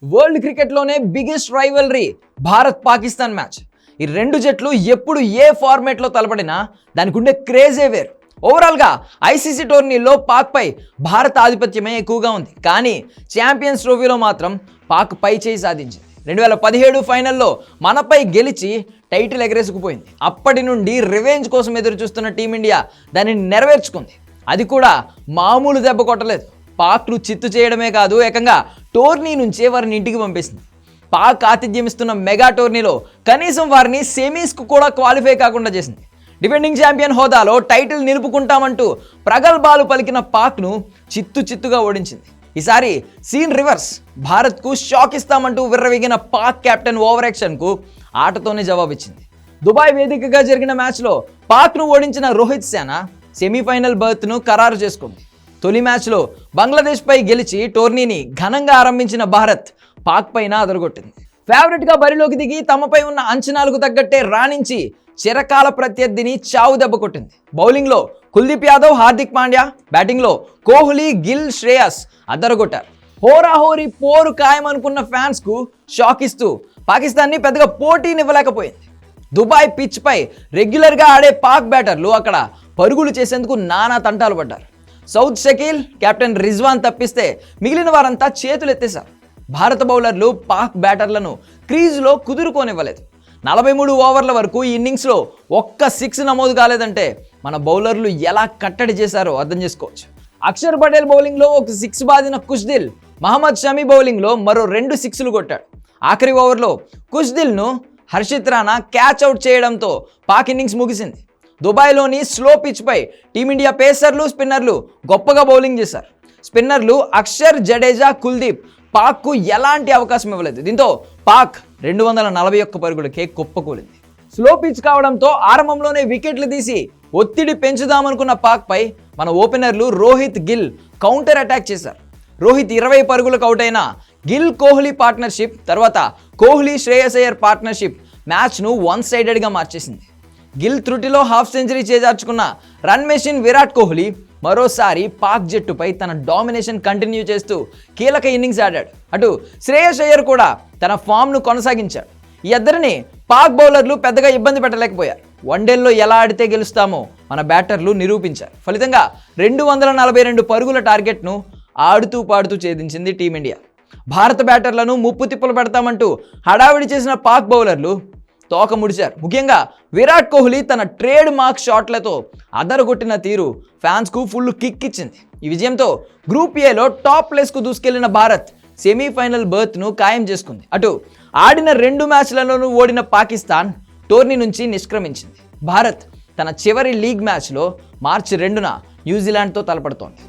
World క్రికెట్లోనే biggest rivalry Bharat Pakistan match. ఈ రెండు జట్లు ఎప్పుడు ఏ ఫార్మేట్లో తలపడినా దానికి ఉండే క్రేజే వేరు. ఓవరాల్గా ఐసీసీ టోర్నీలో పాక్పై భారత ఆధిపత్యమే ఎక్కువగా ఉంది. కానీ ఛాంపియన్స్ ట్రోఫీలో మాత్రం పాక్ పై చేయి సాధించింది. 2017 ఫైనల్లో మనపై గెలిచి టైటిల్ ఎగరేసుకుపోయింది. అప్పటి నుండి రివెంజ్ కోసం ఎదురు చూస్తున్న టీమిండియా దానిని నెరవేర్చుకుంది. అది కూడా మామూలు దెబ్బ కొట్టలేదు. పాక్ను చిత్తు చేయడమే కాదు, ఏకంగా టోర్నీ నుంచే వారిని ఇంటికి పంపేసింది. పాక్ ఆతిథ్యం ఇస్తున్న మెగా టోర్నీలో కనీసం వారిని సెమీస్కు కూడా క్వాలిఫై కాకుండా చేసింది. డిఫెండింగ్ ఛాంపియన్ హోదాలో టైటిల్ నిలుపుకుంటామంటూ ప్రగల్భాలు పలికిన పాక్ను చిత్తుగా ఓడించింది. ఈసారి సీన్ రివర్స్. భారత్కు షాక్ ఇస్తామంటూ విర్రవీగిన పాక్ కెప్టెన్ ఓవర్ యాక్షన్కు ఆటతోనే జవాబిచ్చింది. దుబాయ్ వేదికగా జరిగిన మ్యాచ్లో పాక్ను ఓడించిన రోహిత్ సేన సెమీఫైనల్ బర్త్ను ఖరారు చేసుకుంది. తొలి మ్యాచ్లో బంగ్లాదేశ్పై గెలిచి టోర్నీని ఘనంగా ఆరంభించిన భారత్ పాక్ పైన అదరగొట్టింది. ఫేవరెట్గా బరిలోకి దిగి తమపై ఉన్న అంచనాలకు తగ్గట్టే రాణించి చిరకాల ప్రత్యర్థిని చావు దెబ్బ కొట్టింది. బౌలింగ్లో కుల్దీప్ యాదవ్, హార్దిక్ పాండ్యా, బ్యాటింగ్లో కోహ్లీ, గిల్, శ్రేయస్ అద్దరగొట్టారు. హోరాహోరీ పోరు ఖాయమనుకున్న ఫ్యాన్స్కు షాక్ ఇస్తూ పాకిస్తాన్ని పెద్దగా పోటీనివ్వలేకపోయింది. దుబాయ్ పిచ్పై రెగ్యులర్గా ఆడే పాక్ బ్యాటర్లు అక్కడ పరుగులు చేసేందుకు నానా తంటాలు పడ్డారు. సౌద్ షకీల్, కెప్టెన్ రిజ్వాన్ తప్పిస్తే మిగిలిన వారంతా చేతులెత్తేశారు. భారత బౌలర్లు పాక్ బ్యాటర్లను క్రీజ్లో కుదురుకోనివ్వలేదు. 43 ఓవర్ల వరకు ఈ ఇన్నింగ్స్లో ఒక్క 6 నమోదు కాలేదంటే మన బౌలర్లు ఎలా కట్టడి చేశారో అర్థం చేసుకోవచ్చు. అక్షర్ పటేల్ బౌలింగ్లో ఒక 6 బాదిన కుష్దిల్, మహమ్మద్ షమి బౌలింగ్లో మరో 2 6లు కొట్టాడు. ఆఖరి ఓవర్లో కుష్దిల్ను హర్షిత్ రాణా క్యాచ్ అవుట్ చేయడంతో పాక్ ఇన్నింగ్స్ ముగిసింది. దుబాయ్లోని స్లో పిచ్పై టీమిండియా పేసర్లు, స్పిన్నర్లు గొప్పగా బౌలింగ్ చేశారు. స్పిన్నర్లు అక్షర్, జడేజా, కుల్దీప్ పాక్కు ఎలాంటి అవకాశం ఇవ్వలేదు. దీంతో పాక్ 241 పరుగులకే కుప్పకూలింది. స్లో పిచ్ కావడంతో ఆరంభంలోనే వికెట్లు తీసి ఒత్తిడి పెంచుదామనుకున్న పాక్పై మన ఓపెనర్లు రోహిత్, గిల్ కౌంటర్ అటాక్ చేశారు. రోహిత్ 20 పరుగులకు అవుట్ అయిన గిల్, కోహ్లీ పార్ట్నర్షిప్, తర్వాత కోహ్లీ, శ్రేయస్ అయ్యర్ పార్ట్నర్షిప్ మ్యాచ్ను వన్ సైడెడ్గా మార్చేసింది. గిల్ త్రుటిలో హాఫ్ సెంచరీ చేజార్చుకున్న రన్ మెషిన్ విరాట్ కోహ్లీ మరోసారి పాక్ జట్టుపై తన డామినేషన్ కంటిన్యూ చేస్తూ కీలక ఇన్నింగ్స్ ఆడాడు. అటు శ్రేయస్ అయ్యర్ కూడా తన ఫామ్ను కొనసాగించాడు. ఈ ఇద్దరిని పాక్ బౌలర్లు పెద్దగా ఇబ్బంది పెట్టలేకపోయారు. వన్డేల్లో ఎలా ఆడితే గెలుస్తామో మన బ్యాటర్లు నిరూపించారు. ఫలితంగా 242 పరుగుల టార్గెట్ను ఆడుతూ పాడుతూ ఛేదించింది టీమిండియా. భారత బ్యాటర్లను ముప్పు తిప్పలు పెడతామంటూ హడావిడి చేసిన పాక్ బౌలర్లు తోక ముడిచారు. ముఖ్యంగా విరాట్ కోహ్లీ తన ట్రేడ్ మార్క్ షాట్లతో అదరగొట్టిన తీరు ఫ్యాన్స్కు ఫుల్ కిక్ ఇచ్చింది. ఈ విజయంతో గ్రూప్ ఏలో టాప్ ప్లేస్కు దూసుకెళ్లిన భారత్ సెమీఫైనల్ బర్త్ను ఖాయం చేసుకుంది. అటు ఆడిన 2 మ్యాచ్లలోనూ ఓడిన పాకిస్తాన్ టోర్నీ నుంచి నిష్క్రమించింది. భారత్ తన చివరి లీగ్ మ్యాచ్లో మార్చి 2న న్యూజిలాండ్తో తలపడుతోంది.